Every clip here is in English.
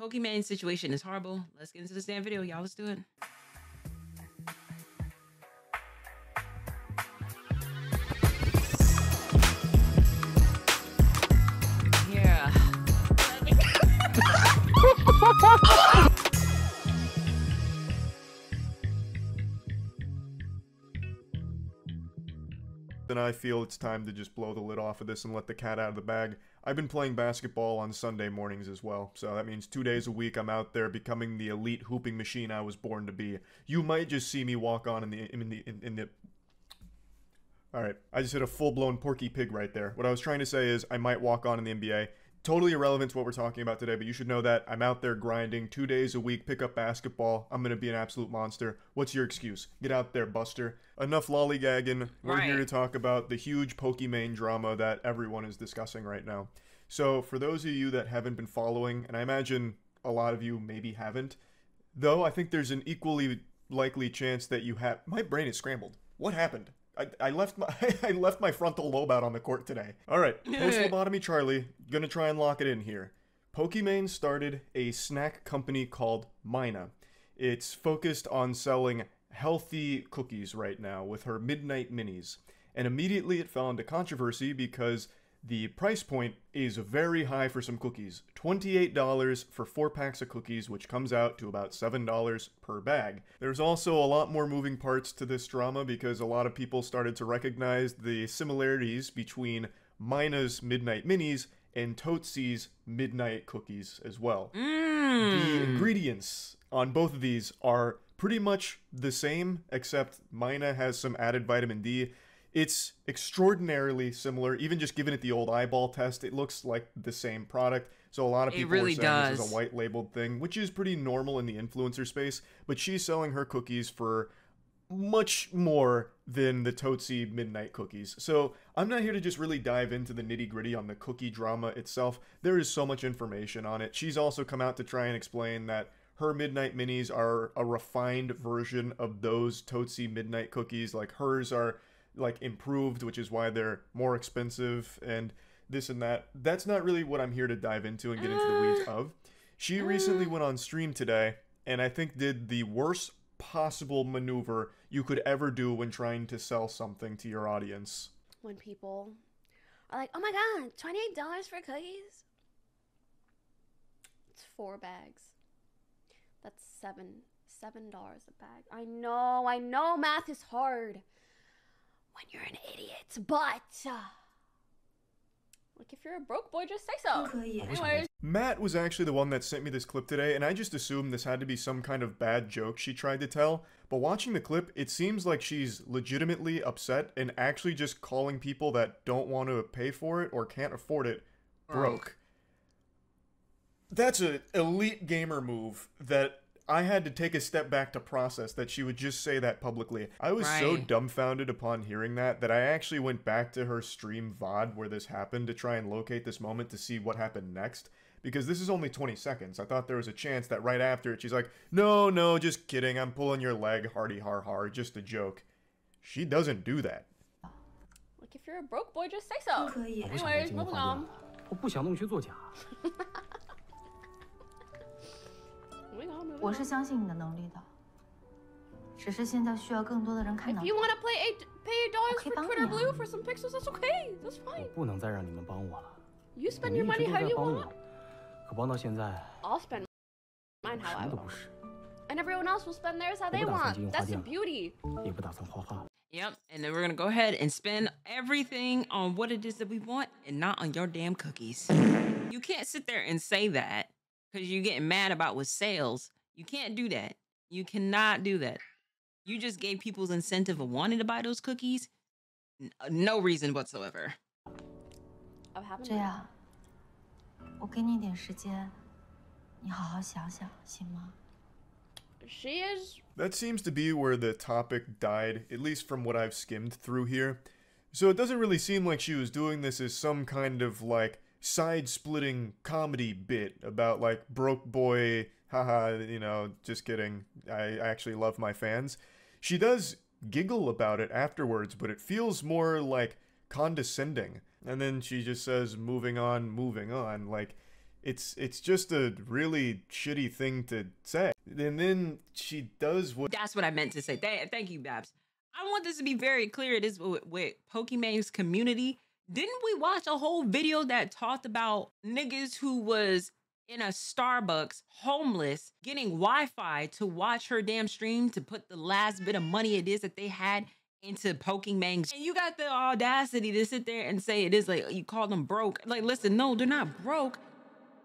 Pokimane situation is horrible. Let's get into this damn video, y'all. Let's do it. Yeah. Then I feel it's time to just blow the lid off of this and let the cat out of the bag. I've been playing basketball on Sunday mornings as well, so that means 2 days a week I'm out there becoming the elite hooping machine I was born to be. You might just see me walk on in the Alright, I just hit a full-blown Porky Pig right there. What I was trying to say is I might walk on in the NBA. Totally irrelevant to what we're talking about today, but you should know that I'm out there grinding 2 days a week, pick up basketball. I'm gonna be an absolute monster. What's your excuse? Get out there, Buster. Enough lollygagging. We're here to talk about the huge Pokimane drama that everyone is discussing right now. So, for those of you that haven't been following, and I imagine a lot of you maybe haven't, though I think there's an equally likely chance that you have. My brain is scrambled. What happened? I left my I left my frontal lobe out on the court today. Alright, post-lobotomy Charlie, gonna try and lock it in here. Pokimane started a snack company called Mina. It's focused on selling healthy cookies right now with her Midnight Minis. And immediately it fell into controversy because the price point is very high for some cookies. $28 for 4 packs of cookies, which comes out to about $7 per bag. There's also a lot more moving parts to this drama because a lot of people started to recognize the similarities between Mina's Midnight Minis and Totesi's Midnight Cookies as well. The ingredients on both of these are pretty much the same, except Mina has some added vitamin D. It's extraordinarily similar. Even just giving it the old eyeball test, it looks like the same product. So a lot of people are saying this is a white labeled thing, which is pretty normal in the influencer space. But she's selling her cookies for much more than the Totesi Midnight Cookies. So I'm not here to just really dive into the nitty gritty on the cookie drama itself. There is so much information on it. She's also come out to try and explain that her Midnight Minis are a refined version of those Totesi Midnight Cookies. Like hers are like improved, which is why they're more expensive and this and that. That's not really what I'm here to dive into and get into the weeds of. She recently went on stream today and I think did the worst possible maneuver you could ever do when trying to sell something to your audience. When people are like, oh my god, $28 for cookies? It's 4 bags. That's $7 a bag. I know math is hard when you're an idiot, but like if you're a broke boy, just say so. Anyways. Matt was actually the one that sent me this clip today, and I just assumed this had to be some kind of bad joke she tried to tell, but watching the clip, it seems like she's legitimately upset and actually just calling people that don't want to pay for it or can't afford it broke. That's an elite gamer move that I had to take a step back to process that she would just say that publicly. I was so dumbfounded upon hearing that I actually went back to her stream VOD where this happened to try and locate this moment to see what happened next. Because this is only 20 seconds. I thought there was a chance that right after it, she's like, no, just kidding. I'm pulling your leg, hardy har har, just a joke. She doesn't do that. Like if you're a broke boy, just say so. Anyways, moving on. If you want to pay $8 for Twitter Blue for some pixels, that's okay. That's fine. You spend your money how you want. I'll spend mine how I want. And everyone else will spend theirs how they want. That's the beauty. Yep, and then we're gonna go ahead and spend everything on what it is that we want and not on your damn cookies. You can't sit there and say that because you're getting mad about with sales. You can't do that. You cannot do that. You just gave people's incentive of wanting to buy those cookies. No reason whatsoever. She is. That seems to be where the topic died, at least from what I've skimmed through here. So it doesn't really seem like she was doing this as some kind of like side-splitting comedy bit about like broke boy, haha, you know, just kidding. I actually love my fans. She does giggle about it afterwards, but it feels more like condescending. And then she just says, moving on, like, It's just a really shitty thing to say. And then she does what... That's what I meant to say. Thank you, Babs. I want this to be very clear. This with Pokimane's community. Didn't we watch a whole video that talked about niggas who was in a Starbucks, homeless, getting Wi-Fi to watch her damn stream to put the last bit of money it is that they had into Pokimane? And you got the audacity to sit there and say it is like, you call them broke. Like, listen, no, they're not broke.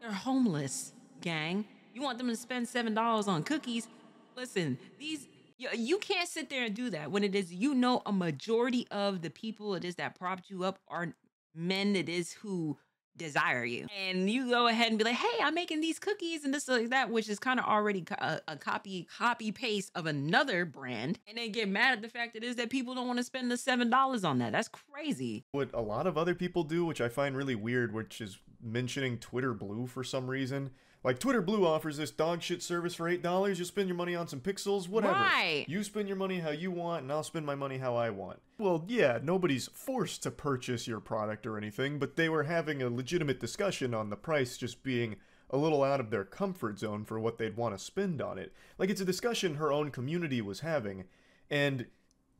They're homeless, gang. You want them to spend $7 on cookies? Listen, you can't sit there and do that when it is, you know, a majority of the people it is that propped you up are men it is who desire you. And you go ahead and be like, hey, I'm making these cookies and this like that, which is kind of already a copy paste of another brand. And they get mad at the fact that people don't want to spend the $7 on that. That's crazy. What a lot of other people do, which I find really weird, which is mentioning Twitter Blue for some reason. Like, Twitter Blue offers this dog shit service for $8. You spend your money on some pixels, whatever. Right. You spend your money how you want, and I'll spend my money how I want. Well, yeah, nobody's forced to purchase your product or anything, but they were having a legitimate discussion on the price just being a little out of their comfort zone for what they'd want to spend on it. Like, it's a discussion her own community was having, and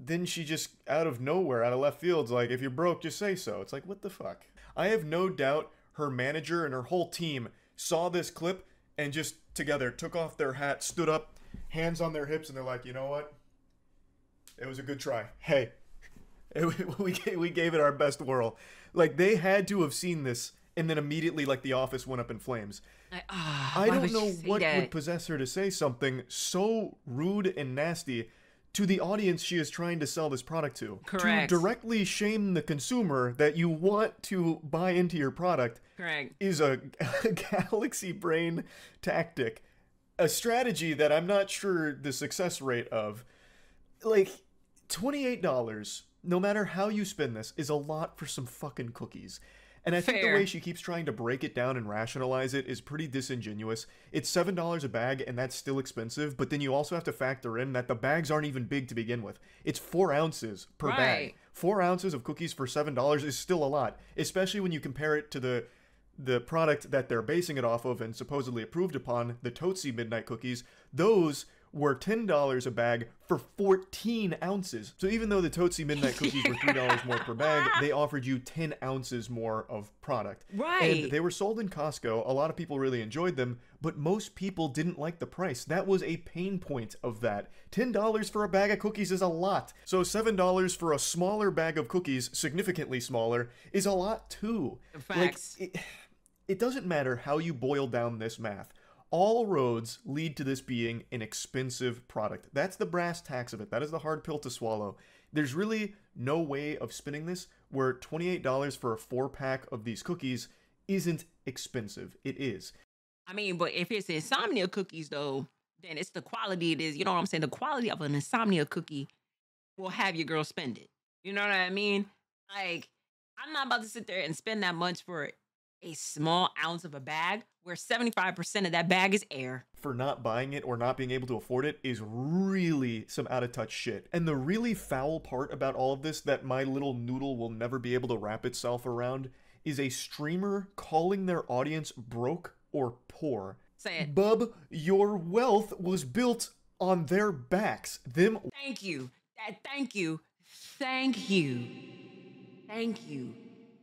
then she just, out of nowhere, out of left field's like, if you're broke, just say so. It's like, what the fuck? I have no doubt her manager and her whole team saw this clip and just together took off their hat, stood up, hands on their hips, and they're like, you know what? It was a good try. Hey, we gave it our best whirl. Like, they had to have seen this, and then immediately, like, the office went up in flames. I don't know what would possess her to say something so rude and nasty to the audience she is trying to sell this product to. Correct. To directly shame the consumer that you want to buy into your product. Correct. Is a galaxy brain tactic. A strategy that I'm not sure the success rate of. Like, $28, no matter how you spend this, is a lot for some fucking cookies. And I think the way she keeps trying to break it down and rationalize it is pretty disingenuous. It's $7 a bag, and that's still expensive, but then you also have to factor in that the bags aren't even big to begin with. It's 4 ounces per bag. 4 ounces of cookies for $7 is still a lot, especially when you compare it to the product that they're basing it off of and supposedly approved upon, the Tootsie Midnight Cookies. Those were $10 a bag for 14 ounces. So even though the Tootsie Midnight Cookies were $3 more per bag, they offered you 10 ounces more of product. Right. And they were sold in Costco. A lot of people really enjoyed them, but most people didn't like the price. That was a pain point of that. $10 for a bag of cookies is a lot. So $7 for a smaller bag of cookies, significantly smaller, is a lot too. Facts. Like, it doesn't matter how you boil down this math. All roads lead to this being an expensive product. That's the brass tacks of it. That is the hard pill to swallow. There's really no way of spinning this where $28 for a 4-pack of these cookies isn't expensive. It is. I mean, but if it's insomnia cookies, though, then it's the quality it is. You know what I'm saying? The quality of an insomnia cookie will have your girl spend it. You know what I mean? Like, I'm not about to sit there and spend that much for a small ounce of a bag where 75% of that bag is air. For not buying it or not being able to afford it is really some out-of-touch shit. And the really foul part about all of this that my little noodle will never be able to wrap itself around is a streamer calling their audience broke or poor. Say it. Bub, your wealth was built on their backs. Them. Thank you. Thank you. Thank you. Thank you.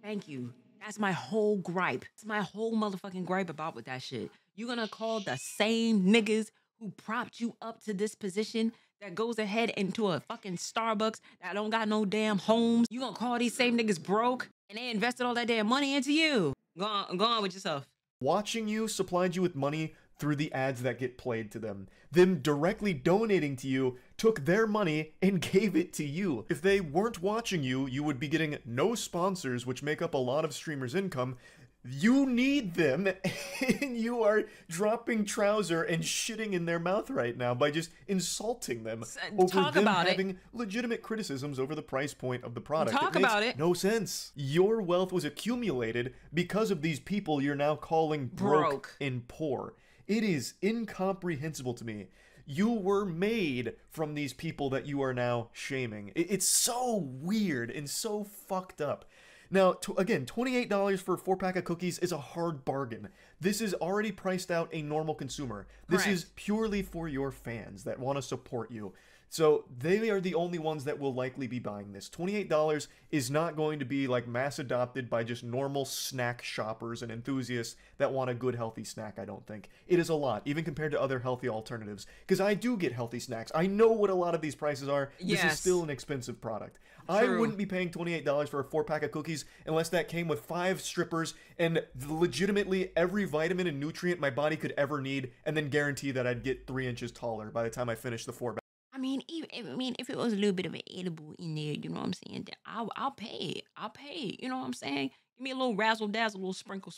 Thank you. That's my whole gripe. It's my whole motherfucking gripe about with that shit. You gonna call the same niggas who propped you up to this position that goes ahead into a fucking Starbucks that don't got no damn homes? You gonna call these same niggas broke and they invested all that damn money into you? Go on with yourself. Watching you supplied you with money through the ads that get played to them. Them directly donating to you took their money and gave it to you. If they weren't watching you, you would be getting no sponsors, which make up a lot of streamers' income. You need them, and you are dropping trouser and shitting in their mouth right now by just insulting them over them having legitimate criticisms over the price point of the product. Talk about it. No sense. Your wealth was accumulated because of these people you're now calling broke and poor. It is incomprehensible to me. You were made from these people that you are now shaming. It's so weird and so fucked up. Now, again, $28 for a 4-pack of cookies is a hard bargain. This is already priced out a normal consumer. This is purely for your fans that want to support you. So they are the only ones that will likely be buying this. $28 is not going to be like mass adopted by just normal snack shoppers and enthusiasts that want a good healthy snack, I don't think. It is a lot, even compared to other healthy alternatives. Because I do get healthy snacks. I know what a lot of these prices are. This is still an expensive product. True. I wouldn't be paying $28 for a 4-pack of cookies unless that came with 5 strippers and legitimately every vitamin and nutrient my body could ever need, and then guarantee that I'd get 3 inches taller by the time I finish the 4-pack. I mean, if it was a little bit of an edible in there, you know what I'm saying? Then I'll pay it. I'll pay it. You know what I'm saying? Give me a little razzle dazzle, a little sprinkle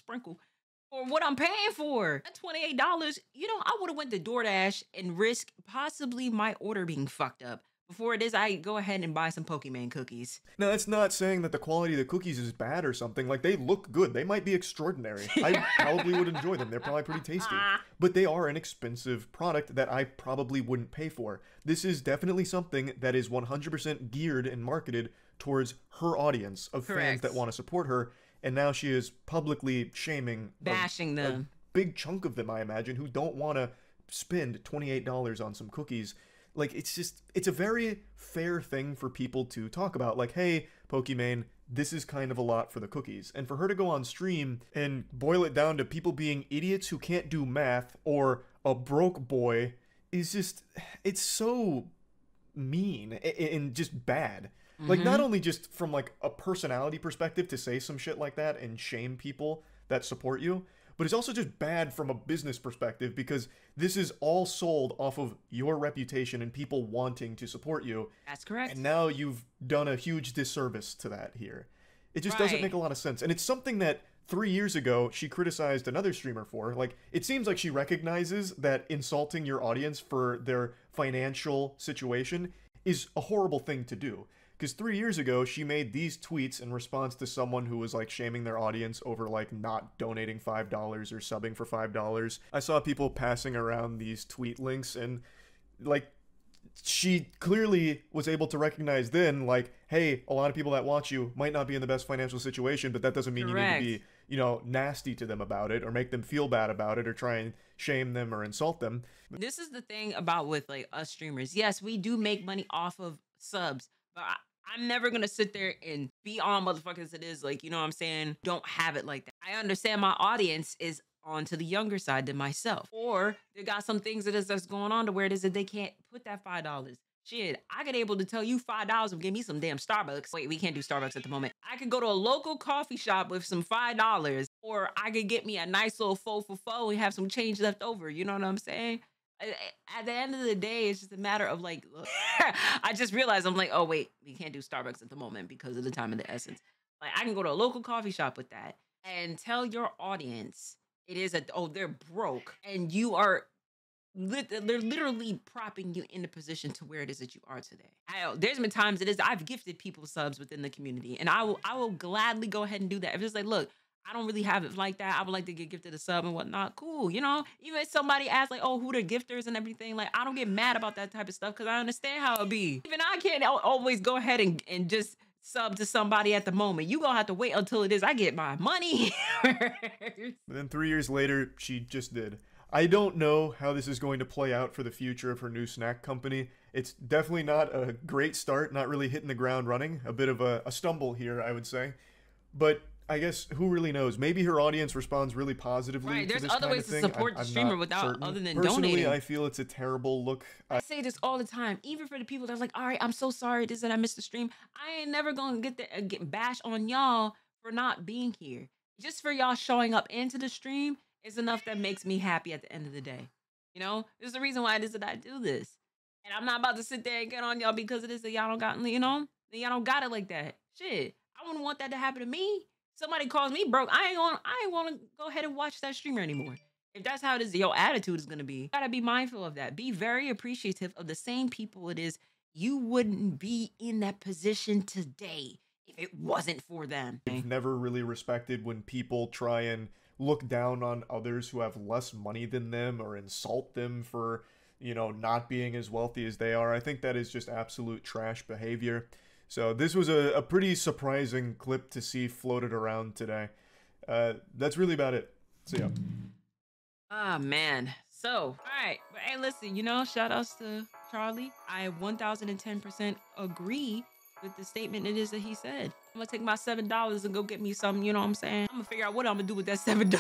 for what I'm paying for. That $28, you know, I would have went to DoorDash and risk possibly my order being fucked up. Before it is, I go ahead and buy some Pokimane cookies. Now, that's not saying that the quality of the cookies is bad or something. Like, they look good. They might be extraordinary. I probably would enjoy them. They're probably pretty tasty. But they are an expensive product that I probably wouldn't pay for. This is definitely something that is 100% geared and marketed towards her audience of fans that want to support her. And now she is publicly shaming, bashing them. A big chunk of them, I imagine, who don't want to spend $28 on some cookies. Like, it's a very fair thing for people to talk about. Like, hey, Pokimane, this is kind of a lot for the cookies. And for her to go on stream and boil it down to people being idiots who can't do math or a broke boy is just, it's so mean and just bad. Like, not only just from, like, a personality perspective to say some shit like that and shame people that support you, but it's also just bad from a business perspective because this is all sold off of your reputation and people wanting to support you. That's correct. And now you've done a huge disservice to that here. It just doesn't make a lot of sense. And it's something that 3 years ago she criticized another streamer for. Like, it seems like she recognizes that insulting your audience for their financial situation is a horrible thing to do. Because 3 years ago, she made these tweets in response to someone who was, like, shaming their audience over, like, not donating $5 or subbing for $5. I saw people passing around these tweet links, and, like, she clearly was able to recognize then, like, hey, a lot of people that watch you might not be in the best financial situation, but that doesn't mean you need to be, you know, nasty to them about it or make them feel bad about it or try and shame them or insult them. This is the thing about with, like, us streamers. Yes, we do make money off of subs, but I'm never going to sit there and be on motherfuckers that is, like, you know what I'm saying, don't have it like that. I understand my audience is on to the younger side than myself. Or they got some things that's going on to where it is that they can't put that $5. Shit, I could able to tell you $5 and give me some damn Starbucks. Wait, we can't do Starbucks at the moment. I could go to a local coffee shop with some $5. Or I could get me a nice little 4 for 4 and have some change left over. You know what I'm saying? At the end of the day, it's just a matter of, like, look, I just realized, I'm like, oh, wait, we can't do Starbucks at the moment because of the time of the essence. Like, I can go to a local coffee shop with that and tell your audience it is they're broke, and you are, they're literally propping you in the position to where it is that you are today. There's been times I've gifted people subs within the community, and I will gladly go ahead and do that. If it's like, look, I don't really have it like that. I would like to get gifted a sub and whatnot. Cool, you know? Even if somebody asks, like, oh, who the gifters and everything, like, I don't get mad about that type of stuff because I understand how it be. Even I can't always go ahead and just sub to somebody at the moment. You gonna have to wait until it is I get my money. But then 3 years later, she just did. I don't know how this is going to play out for the future of her new snack company. It's definitely not a great start, not really hitting the ground running. A bit of a stumble here, I would say. But I guess who really knows? Maybe her audience responds really positively. Right, there's to this other ways to support the streamer without other than Personally, donating. I feel it's a terrible look. I say this all the time, even for the people that's like, all right, I'm so sorry this and I missed the stream. I ain't never gonna get bashed on y'all for not being here. Just for y'all showing up into the stream is enough that makes me happy at the end of the day. You know, there's a reason why it is that I do this, and I'm not about to sit there and get on y'all because it is that y'all don't got, you know, y'all don't got it like that. Shit, I wouldn't want that to happen to me. Somebody calls me broke, I ain't want to go ahead and watch that streamer anymore. If that's how it is, your attitude is going to be. You got to be mindful of that. Be very appreciative of the same people it is. You wouldn't be in that position today if it wasn't for them. I've never really respected when people try and look down on others who have less money than them or insult them for, you know, not being as wealthy as they are. I think that is just absolute trash behavior. So this was a pretty surprising clip to see floated around today. That's really about it. So yeah. Ah, man. So, all right. But hey, listen, you know, shout outs to Charlie. I 1010% agree with the statement it is that he said. I'm gonna take my $7 and go get me some, you know what I'm saying? I'm gonna figure out what I'm gonna do with that $7.